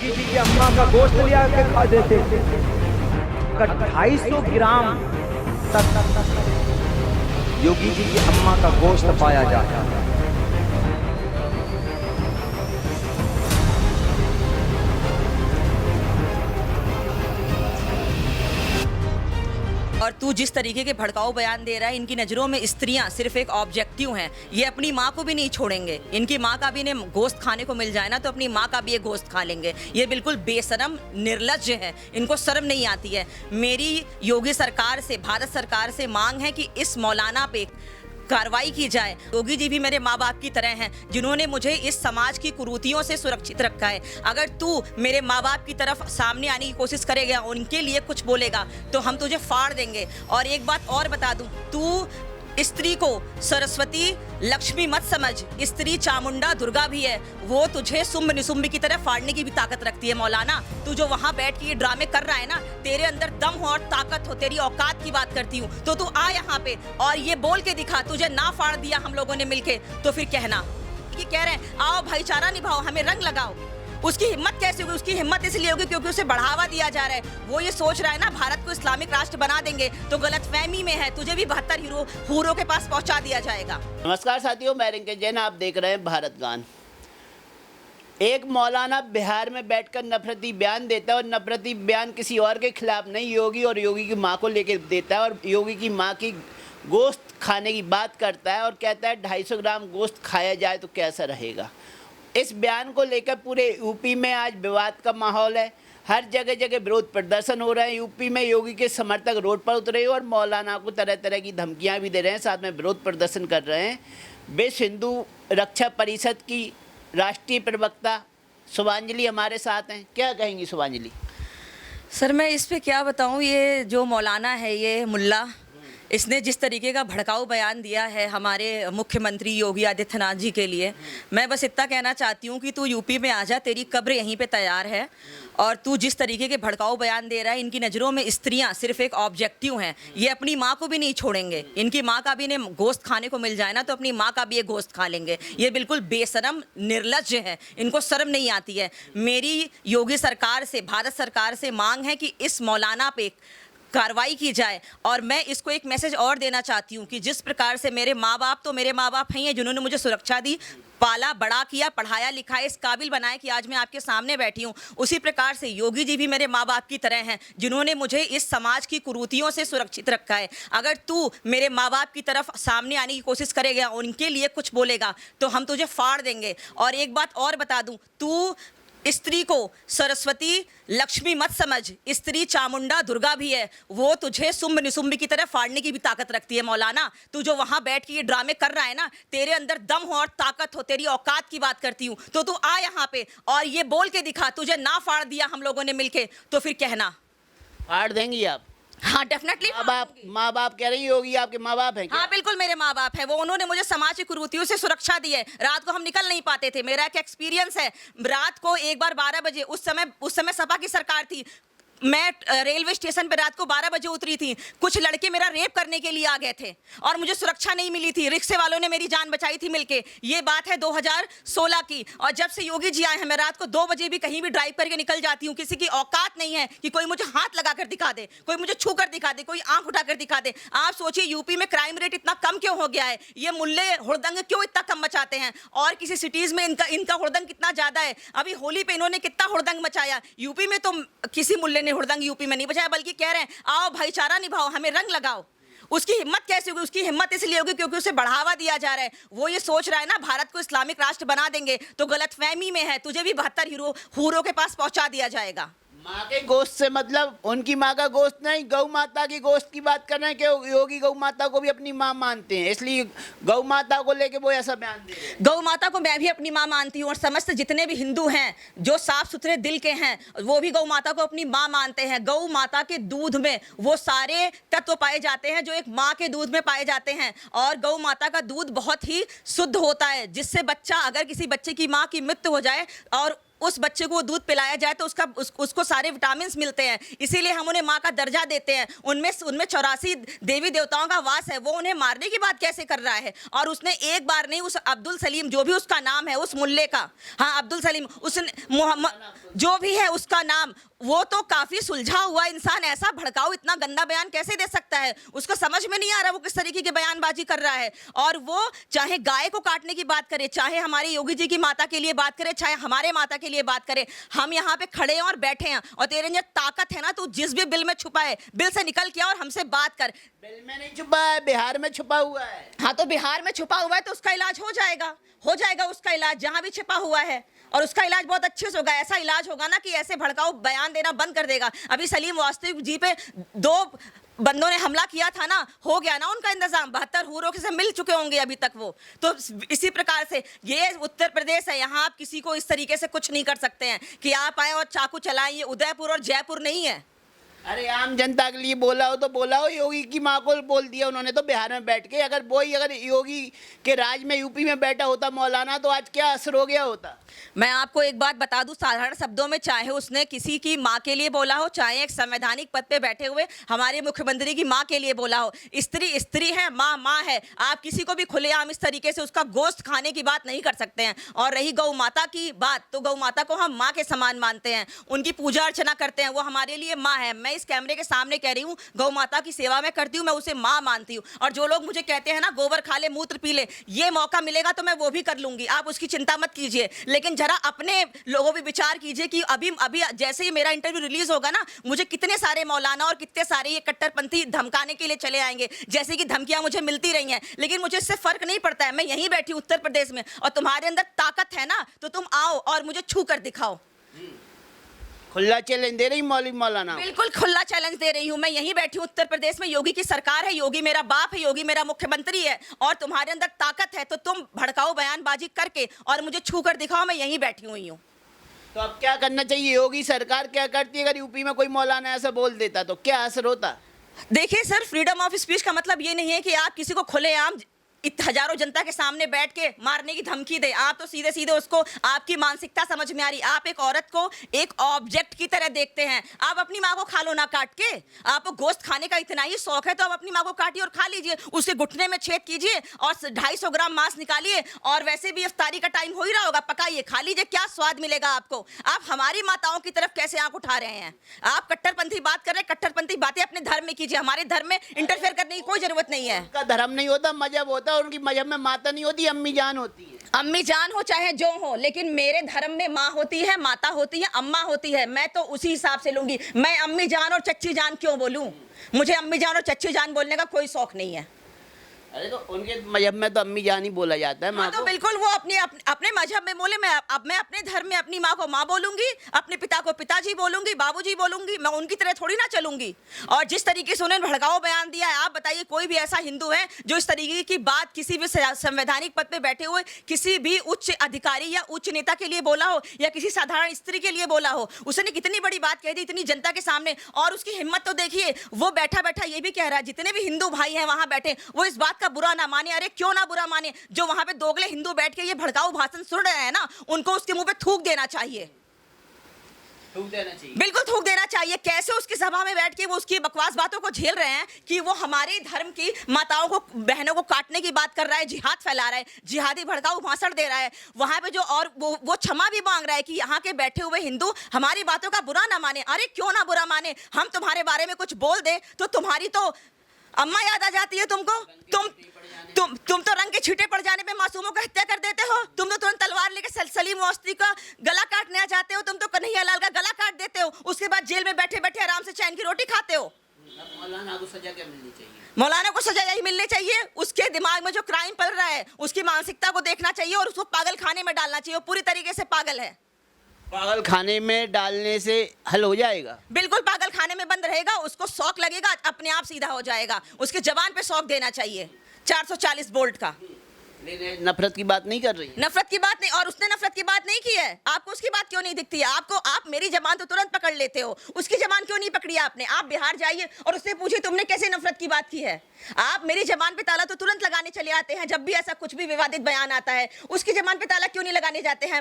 योगी जी की अम्मा का गोश्त लिया के खा देते थे। 250 ग्राम तक योगी जी की अम्मा का गोश्त पाया जाता है। और तू जिस तरीके के भड़काऊ बयान दे रहा है, इनकी नज़रों में स्त्रियां सिर्फ एक ऑब्जेक्टिव हैं। ये अपनी माँ को भी नहीं छोड़ेंगे। इनकी माँ का भी इन्हें गोश्त खाने को मिल जाए ना तो अपनी माँ का भी ये गोश्त खा लेंगे। ये बिल्कुल बेशरम निर्लज्ज है, इनको शर्म नहीं आती है। मेरी योगी सरकार से, भारत सरकार से मांग है कि इस मौलाना पे कार्रवाई की जाए। योगी जी भी मेरे माँ बाप की तरह हैं, जिन्होंने मुझे इस समाज की कुरीतियों से सुरक्षित रखा है। अगर तू मेरे माँ बाप की तरफ सामने आने की कोशिश करेगा, उनके लिए कुछ बोलेगा तो हम तुझे फाड़ देंगे। और एक बात और बता दूं, तू स्त्री को सरस्वती लक्ष्मी मत समझ। स्त्री चामुंडा दुर्गा भी है, वो तुझे सुम्ब निसुम्ब की तरह फाड़ने की भी ताकत रखती है। मौलाना, तू जो वहां बैठ के ये ड्रामे कर रहा है ना, तेरे अंदर दम हो और ताकत हो, तेरी औकात की बात करती हूँ। तो तू आ यहाँ पे और ये बोल के दिखा, तुझे ना फाड़ दिया हम लोगों ने मिलके तो फिर कहना कि कह रहे हैं आओ भाईचारा निभाओ, हमें रंग लगाओ। उसकी हिम्मत कैसे होगी? उसकी हिम्मत इसलिए होगी क्योंकि उसे बढ़ावा दिया जा रहा है। वो ये सोच रहा है ना भारत को इस्लामिक राष्ट्र बना देंगे, तो गलतफहमी में है। तुझे भी 72 हूरों के पास पहुंचा दिया जाएगा। नमस्कार साथियों, मैं रिंकेश जैन, आप देख रहे हैं भारत गान। एक मौलाना बिहार में बैठकर नफरती बयान देता है और नफरती बयान किसी और के खिलाफ नहीं, योगी और योगी की माँ को लेकर देता है और योगी की माँ की गोश्त खाने की बात करता है और कहता है 250 ग्राम गोश्त खाया जाए तो कैसा रहेगा। इस बयान को लेकर पूरे यूपी में आज विवाद का माहौल है। हर जगह जगह विरोध प्रदर्शन हो रहे हैं। यूपी में योगी के समर्थक रोड पर उतरे और मौलाना को तरह तरह की धमकियां भी दे रहे हैं, साथ में विरोध प्रदर्शन कर रहे हैं। विश्व हिंदू रक्षा परिषद की राष्ट्रीय प्रवक्ता शुभांजलि हमारे साथ हैं। क्या कहेंगी शुभांजलि? सर, मैं इस पे क्या बताऊं, ये जो मौलाना है, ये मुल्ला, इसने जिस तरीके का भड़काऊ बयान दिया है हमारे मुख्यमंत्री योगी आदित्यनाथ जी के लिए, मैं बस इतना कहना चाहती हूँ कि तू यूपी में आ जा, तेरी कब्र यहीं पे तैयार है। और तू जिस तरीके के भड़काऊ बयान दे रहा है, इनकी नज़रों में स्त्रियां सिर्फ एक ऑब्जेक्टिव हैं। ये अपनी माँ को भी नहीं छोड़ेंगे। इनकी माँ का भी इन्हें गोश्त खाने को मिल जाए ना तो अपनी माँ का भी ये गोश्त खा लेंगे। ये बिल्कुल बेशरम निर्लज्ज है, इनको शर्म नहीं आती है। मेरी योगी सरकार से, भारत सरकार से मांग है कि इस मौलाना पे कार्रवाई की जाए। और मैं इसको एक मैसेज और देना चाहती हूँ कि जिस प्रकार से मेरे माँ बाप, तो मेरे माँ बाप हैं जिन्होंने मुझे सुरक्षा दी, पाला बड़ा किया, पढ़ाया लिखाया, इस काबिल बनाया कि आज मैं आपके सामने बैठी हूँ। उसी प्रकार से योगी जी भी मेरे माँ बाप की तरह हैं, जिन्होंने मुझे इस समाज की कुरीतियों से सुरक्षित रखा है। अगर तू मेरे माँ बाप की तरफ सामने आने की कोशिश करेगा, उनके लिए कुछ बोलेगा तो हम तुझे फाड़ देंगे। और एक बात और बता दूँ, तू स्त्री को सरस्वती लक्ष्मी मत समझ। स्त्री चामुंडा दुर्गा भी है, वो तुझे सुम्ब निसुम्ब की तरह फाड़ने की भी ताकत रखती है। मौलाना, तू जो वहां बैठ के ये ड्रामे कर रहा है ना, तेरे अंदर दम हो और ताकत हो, तेरी औकात की बात करती हूँ। तो तू आ यहाँ पे और ये बोल के दिखा, तुझे ना फाड़ दिया हम लोगों ने मिलके तो फिर कहना। फाड़ देंगी आप? हाँ, डेफिनेटली। माँ बाप कह रही होगी, आपके माँ बाप हैं क्या? हाँ, बिल्कुल मेरे माँ बाप हैं। वो उन्होंने मुझे समाज की कुरीतियों से सुरक्षा दी है। रात को हम निकल नहीं पाते थे। मेरा एक एक्सपीरियंस है, रात को एक बार 12 बजे, उस समय सपा की सरकार थी, मैं रेलवे स्टेशन पे रात को 12 बजे उतरी थी। कुछ लड़के मेरा रेप करने के लिए आ गए थे और मुझे सुरक्षा नहीं मिली थी। रिक्शे वालों ने मेरी जान बचाई थी मिलके। ये बात है 2016 की। और जब से योगी जी आए हैं, मैं रात को 2 बजे भी कहीं भी ड्राइव करके निकल जाती हूँ। किसी की औकात नहीं है कि कोई मुझे हाथ लगा कर दिखा दे, कोई मुझे छू कर दिखा दे, कोई आंख उठा कर दिखा दे। आप सोचिए यूपी में क्राइम रेट इतना कम क्यों हो गया है? ये मुल्ले हुड़दंग क्यों इतना कम मचाते हैं? और किसी सिटीज में इनका हुड़दंग कितना ज्यादा है? अभी होली पे इन्होंने कितना हुड़दंग मचाया। यूपी में तो किसी मुल्ले ने हुड़दंग यूपी में नहीं बचाया, बल्कि कह रहे हैं आओ भाईचारा निभाओ, हमें रंग लगाओ। उसकी हिम्मत कैसे होगी? उसकी हिम्मत इसलिए होगी क्योंकि उसे बढ़ावा दिया जा रहा है। वो ये सोच रहा है ना भारत को इस्लामिक राष्ट्र बना देंगे, तो गलतफहमी में है। तुझे भी 72 हूरों के पास पहुंचा दिया जाएगा। माँ के गोश्त से मतलब उनकी माँ का गोश्त नहीं, गौ माता की गोश्त की बात कर रहे हैं कि योगी गौ माता को भी अपनी माँ मानते हैं, इसलिए गौ माता को लेके वो ऐसा बयान दे रहे हैं। गौ माता को मैं भी अपनी माँ मानती हूँ और समस्त जितने भी हिंदू हैं जो साफ सुथरे दिल के हैं, वो भी गौ माता को अपनी माँ मानते हैं। गौ माता के दूध में वो सारे तत्व पाए जाते हैं जो एक माँ के दूध में पाए जाते हैं। और गौ माता का दूध बहुत ही शुद्ध होता है, जिससे बच्चा, अगर किसी बच्चे की माँ की मृत्यु हो जाए और उस बच्चे को वो दूध पिलाया जाए तो उसको सारे विटामिन मिलते हैं, इसीलिए हम उन्हें माँ का दर्जा देते हैं। उनमें 84 देवी देवताओं का वास है, वो उन्हें मारने की बात कैसे कर रहा है? और उसने एक बार नहीं, उस अब्दुल सलीम जो भी उसका नाम है, उस मुल्ले का, हाँ अब्दुल सलीम, उसने मोहम्मद जो भी है उसका नाम, वो तो काफी सुलझा हुआ इंसान, ऐसा भड़काऊ इतना गंदा बयान कैसे दे सकता है? उसको समझ में नहीं आ रहा वो किस तरीके की बयानबाजी कर रहा है। और वो चाहे गाय को काटने की बात करे, चाहे हमारे योगी जी की माता के लिए बात करे, चाहे हमारे माता के लिए बात करे, हम यहाँ पे खड़े हैं और बैठे हैं। और तेरे अंदर ताकत है ना, तू जिस भी बिल में छुपा है, बिल से निकल के और हमसे बात कर। बिल में नहीं छुपा है, बिहार में छुपा हुआ है। हाँ तो बिहार में छुपा हुआ है तो उसका इलाज हो जाएगा उसका इलाज जहां भी छिपा हुआ है, और उसका इलाज बहुत अच्छे से होगा। ऐसा इलाज होगा ना कि ऐसे भड़काऊ बयान देना बंद कर देगा। अभी सलीम वास्तविक जी पे 2 बंदों ने हमला किया था ना, हो गया ना उनका इंतजाम, 72 हूरों से मिल चुके होंगे अभी तक वो। तो इसी प्रकार से ये उत्तर प्रदेश है, यहाँ आप किसी को इस तरीके से कुछ नहीं कर सकते हैं कि आप आए और चाकू चलाएं। ये उदयपुर और जयपुर नहीं है। अरे आम जनता के लिए बोला हो तो बोला हो, योगी की माँ को बोल दिया उन्होंने तो बिहार में बैठ के। अगर योगी के राज में यूपी में बैठा होता मौलाना, तो आज क्या असर हो गया होता? मैं आपको एक बात बता दूं साधारण शब्दों में, चाहे उसने किसी की माँ के लिए बोला हो, चाहे एक संवैधानिक पद पे बैठे हुए हमारे मुख्यमंत्री की माँ के लिए बोला हो, स्त्री स्त्री है, माँ माँ है। आप किसी को भी खुलेआम इस तरीके से उसका गोश्त खाने की बात नहीं कर सकते हैं। और रही गौ माता की बात, तो गौ माता को हम माँ के समान मानते हैं, उनकी पूजा अर्चना करते हैं, वो हमारे लिए माँ है। मैं इस कैमरे के सामने कह रही हूँ, गौ माता की सेवा में करती हूँ, मैं उसे माँ मानती हूँ। और जो लोग मुझे कहते हैं ना गोबर खा ले मूत्र पी ले, ये मौका मिलेगा तो मैं वो भी कर लूंगी, आप उसकी चिंता मत कीजिए। लेकिन जरा अपने लोगों भी विचार कीजिए कि अभी जैसे ही मेरा इंटरव्यू रिलीज होगा ना, मुझे कितने सारे मौलाना और कितने सारे ये कट्टरपंथी धमकाने के लिए चले आएंगे, जैसे कि धमकियां मुझे मिलती रही हैं। लेकिन मुझे इससे फर्क नहीं पड़ता है, मैं यहीं बैठी हूं उत्तर प्रदेश में, और तुम्हारे अंदर ताकत है ना, तो तुम आओ और मुझे छू कर दिखाओ। खुला चैलेंज दे रही मौलाना? बिल्कुल खुला चैलेंज दे रही हूं। मैं यहीं बैठी हूं उत्तर प्रदेश में, योगी की सरकार है, योगी मेरा बाप है, योगी मेरा मुख्यमंत्री है, और तुम्हारे अंदर ताकत है तो तुम भड़काऊ बयानबाजी करके और मुझे छू कर दिखाओ। मैं यहीं बैठी हुई हूं। तो अब क्या करना चाहिए? योगी सरकार क्या करती है? अगर यूपी में कोई मौलाना ऐसा बोल देता तो क्या असर होता? देखिए सर, फ्रीडम ऑफ स्पीच का मतलब ये नहीं है कि आप किसी को खुलेआम हजारों जनता के सामने बैठ के मारने की धमकी दे। आप तो सीधे सीधे उसको, आपकी मानसिकता समझ में आ रही, आप एक औरत को एक ऑब्जेक्ट की तरह देखते हैं। आप अपनी माँ को खा लो ना काट के, आपको गोश्त खाने का इतना ही शौक है तो आप अपनी माँ को काटिए और खा लीजिए, उसके घुटने में छेद कीजिए और 250 ग्राम मांस निकालिए, और वैसे भी इफ्तारी का टाइम हो ही रहा होगा, पकाइए खा लीजिए, क्या स्वाद मिलेगा आपको। आप हमारी माताओं की तरफ कैसे आंख उठा रहे हैं? आप कट्टरपंथी बात कर रहे हैं, कट्टरपंथी बातें अपने धर्म में कीजिए, हमारे धर्म में इंटरफेयर करने की कोई जरूरत नहीं है। उनका धर्म नहीं होता, मजहब होता है। उनकी मजहब में माता नहीं होती, अम्मी जान होती है। अम्मी जान हो चाहे जो हो, लेकिन मेरे धर्म में माँ होती है, माता होती है, अम्मा होती है, मैं तो उसी हिसाब से लूंगी। मैं अम्मी जान और चच्ची जान क्यों बोलूं? मुझे अम्मी जान और चच्ची जान बोलने का कोई शौक नहीं है। अरे तो उनके मजहब में तो अम्मी जान ही बोला जाता है माँ तो को। बिल्कुल वो अपने मजहब में बोले, मैं अपने धर्म में अपनी माँ को माँ बोलूंगी, अपने पिता को पिताजी बोलूंगी, बाबूजी बोलूंगी, मैं उनकी तरह थोड़ी ना चलूंगी। और जिस तरीके से उन्होंने भड़काऊ बयान दिया है, आप बताइए कोई भी ऐसा हिंदू है जो इस तरीके की बात किसी भी संवैधानिक पद पे बैठे हुए किसी भी उच्च अधिकारी या उच्च नेता के लिए बोला हो, या किसी साधारण स्त्री के लिए बोला हो? उसने कितनी बड़ी बात कह दी इतनी जनता के सामने, और उसकी हिम्मत तो देखिए, वो बैठा बैठा ये भी कह रहा है, जितने भी हिंदू भाई हैं वहां बैठे, वो इस बात का बुरा ना माने। अरे क्यों ना बुरा माने? जो वहां पे दोगले हिंदू बैठ के ये भड़काऊ भाषण सुन रहे हैं ना, उनको उसके मुंह पे थूक देना चाहिए। थूक देना चाहिए, बिल्कुल थूक देना चाहिए। कैसे उसकी सभा में बैठ के वो उसकी बकवास बातों को झेल रहे हैं कि वो हमारे धर्म की माताओं को, बहनों को काटने की बात कर रहा है, जिहाद फैला रहा है, जिहादी भड़काऊ भाषण दे रहा है वहां पे जो, और वो क्षमा भी मांग रहा है कि यहाँ के बैठे हुए हिंदू हमारी बातों का बुरा ना माने। अरे क्यों ना बुरा माने? हम तुम्हारे बारे में कुछ बोल दे तो तुम्हारी तो अम्मा याद आ जाती है तुमको। तुम तो रंग के छींटे पड़ जाने पे मासूमों का हत्या कर देते हो। तुम तो तुरंत तलवार लेके सलीम वास्ती का गला काटने आ जाते हो, तुम तो कन्हैया लाल का गला काट देते हो, उसके बाद जेल में बैठे बैठे आराम से चैन की रोटी खाते हो। मौलाना को सजा क्या मिलनी चाहिए? मौलाना को सजा यही मिलनी चाहिए, उसके दिमाग में जो क्राइम पल रहा है उसकी मानसिकता को देखना चाहिए और उसको पागल खाने में डालना चाहिए। वो पूरी तरीके से पागल है। पागल खाने में डालने से हल हो जाएगा? बिल्कुल पागल खाने में बंद रहेगा, उसको शौक लगेगा, अपने आप सीधा हो जाएगा। उसके जवान पे शौक देना चाहिए 440 वोल्ट का। नफरत की बात नहीं कर रही? नफरत की बात नहीं, और उसने नफरत की बात नहीं की है। आपको उसकी बात क्यों नहीं दिखती है? आप मेरी जबान तो तुरंत पकड़ लेते हो, उसकी जबान क्यों नहीं पकड़ी आपने? आप बिहार जाइए और उससे पूछिए तुमने कैसे नफरत की बात की है। आप मेरी जबान पे ताला तो तुरंत लगाने चले आते हैं जब भी ऐसा कुछ भी विवादित बयान आता है, उसकी जबान पे ताला क्यों नहीं लगाने जाते हैं?